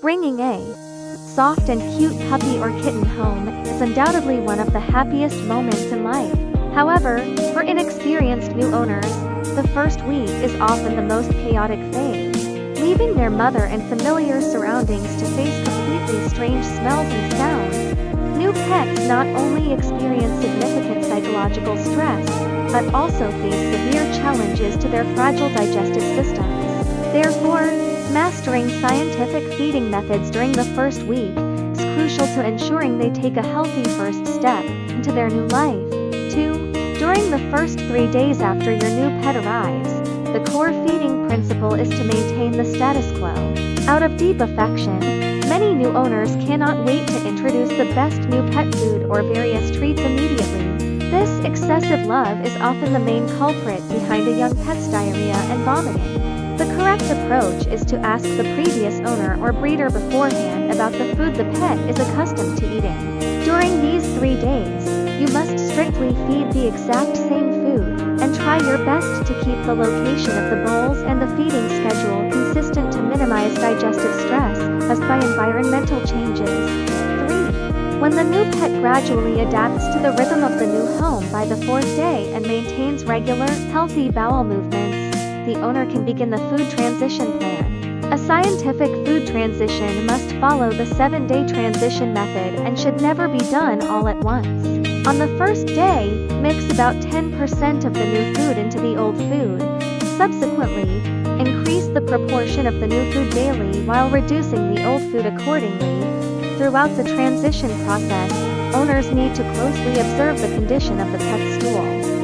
Bringing a soft and cute puppy or kitten home is undoubtedly one of the happiest moments in life. However, for inexperienced new owners, the first week is often the most chaotic phase. Leaving their mother and familiar surroundings to face completely strange smells and sounds, new pets not only experience significant psychological stress, but also face severe challenges to their fragile digestive systems. Therefore, mastering scientific feeding methods during the first week is crucial to ensuring they take a healthy first step into their new life. 2. During the first 3 days after your new pet arrives, the core feeding principle is to maintain the status quo. Out of deep affection, many new owners cannot wait to introduce the best new pet food or various treats immediately. This excessive love is often the main culprit behind a young pet's diarrhea and vomiting. The correct approach is to ask the previous owner or breeder beforehand about the food the pet is accustomed to eating. During these 3 days, you must strictly feed the exact same food, and try your best to keep the location of the bowls and the feeding schedule consistent to minimize digestive stress caused by environmental changes. 3. When the new pet gradually adapts to the rhythm of the new home by the 4th day and maintains regular, healthy bowel movements, the owner can begin the food transition plan. A scientific food transition must follow the 7-day transition method and should never be done all at once. On the first day, mix about 10% of the new food into the old food. Subsequently, increase the proportion of the new food daily while reducing the old food accordingly. Throughout the transition process, owners need to closely observe the condition of the pet's stool.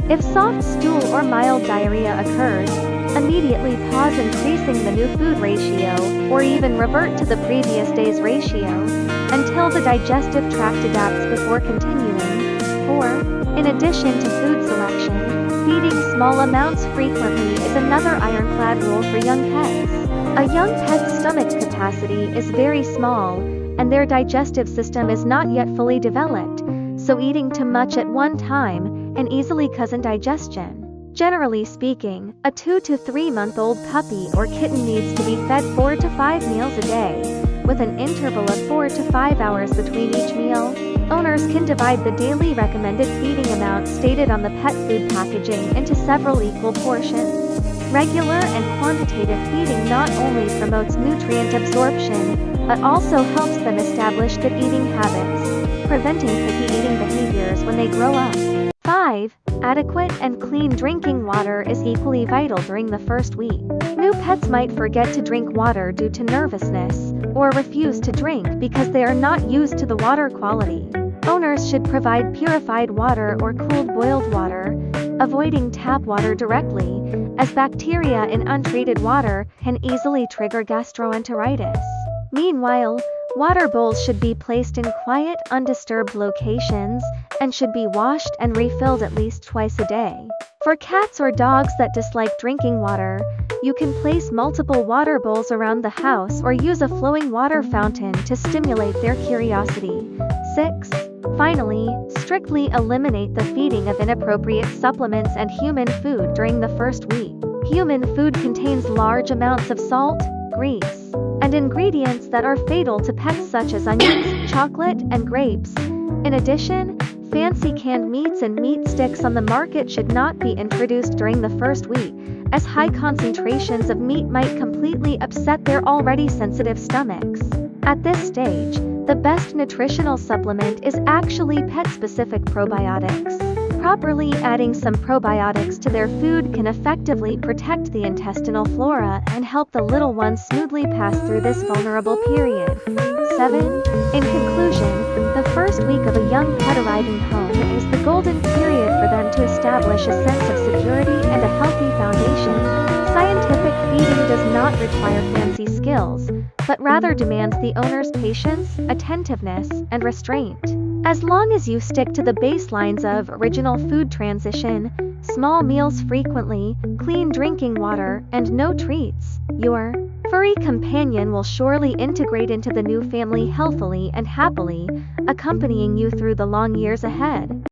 If soft stool or mild diarrhea occurs, immediately pause increasing the new food ratio, or even revert to the previous day's ratio, until the digestive tract adapts before continuing. 4. In addition to food selection, feeding small amounts frequently is another ironclad rule for young pets. A young pet's stomach capacity is very small, and their digestive system is not yet fully developed, so eating too much at one time can easily cause indigestion. Generally speaking, a 2 to 3 month old puppy or kitten needs to be fed 4 to 5 meals a day, with an interval of 4 to 5 hours between each meal. Owners can divide the daily recommended feeding amount stated on the pet food packaging into several equal portions. Regular and quantitative feeding not only promotes nutrient absorption, but also helps them establish good eating habits, preventing picky eating behaviors when they grow up. 5. Adequate and clean drinking water is equally vital during the first week. New pets might forget to drink water due to nervousness, or refuse to drink because they are not used to the water quality. Owners should provide purified water or cooled boiled water, avoiding tap water directly, as bacteria in untreated water can easily trigger gastroenteritis. Meanwhile, water bowls should be placed in quiet, undisturbed locations, and should be washed and refilled at least twice a day. For cats or dogs that dislike drinking water, you can place multiple water bowls around the house or use a flowing water fountain to stimulate their curiosity. 6. Finally, strictly eliminate the feeding of inappropriate supplements and human food during the first week. Human food contains large amounts of salt, grease, and ingredients that are fatal to pets such as onions, chocolate, and grapes. In addition, fancy canned meats and meat sticks on the market should not be introduced during the first week, as high concentrations of meat might completely upset their already sensitive stomachs. At this stage, the best nutritional supplement is actually pet-specific probiotics. Properly adding some probiotics to their food can effectively protect the intestinal flora and help the little ones smoothly pass through this vulnerable period. 7. In conclusion, the first week of a young pet arriving home is the golden period for them to establish a sense of security and a healthy foundation. Scientific feeding does not require fancy skills, but rather demands the owner's patience, attentiveness, and restraint. As long as you stick to the baselines of original food transition, small meals frequently, clean drinking water, and no treats, your furry companion will surely integrate into the new family healthily and happily, accompanying you through the long years ahead.